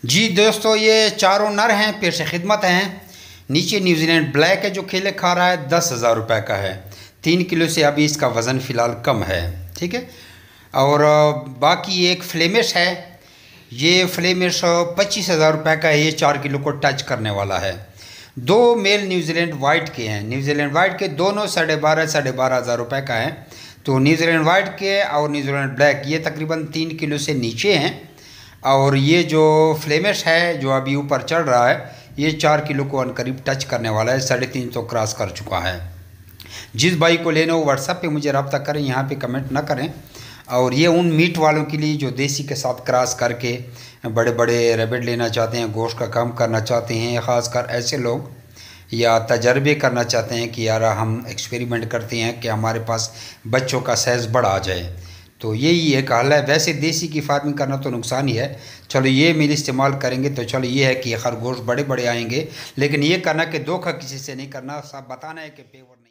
जी दोस्तों, ये चारों नर हैं, पेश खिदमत हैं। नीचे न्यूजीलैंड ब्लैक है जो खेले खा रहा है, 10,000 रुपये का है। 3 किलो से अभी इसका वज़न फ़िलहाल कम है, ठीक है। और बाकी एक फ्लेमिश है, ये फ्लेमिश 25,000 रुपये का है। ये 4 किलो को टच करने वाला है। 2 मेल न्यूजीलैंड वाइट के हैं। न्यूजीलैंड वाइट के दोनों 12,500 रुपये का है। तो न्यूजीलैंड वाइट के और न्यूजीलैंड ब्लैक ये तकरीबन 3 किलो से नीचे हैं। और ये जो फ्लेमिश है जो अभी ऊपर चढ़ रहा है, ये 4 किलो को अनकरीब टच करने वाला है, 350 क्रॉस कर चुका है। जिस भाई को लेना हो व्हाट्सएप पे मुझे रब्ता करें, यहाँ पे कमेंट ना करें। और ये उन मीट वालों के लिए जो देसी के साथ क्रॉस करके बड़े बड़े रैबिट लेना चाहते हैं, गोश्त का कम करना चाहते हैं, ख़ासकर ऐसे लोग, या तजर्बे करना चाहते हैं कि यार हम एक्सपेरिमेंट करते हैं कि हमारे पास बच्चों का साइज़ बड़ा आ जाए। तो यही एक हल है। वैसे देसी की फार्मिंग करना तो नुकसान ही है। चलो ये मील इस्तेमाल करेंगे तो चलो ये है कि खरगोश बड़े बड़े आएंगे, लेकिन ये करना कि धोखा किसी से नहीं करना, सब बताना है कि पेवर नहीं।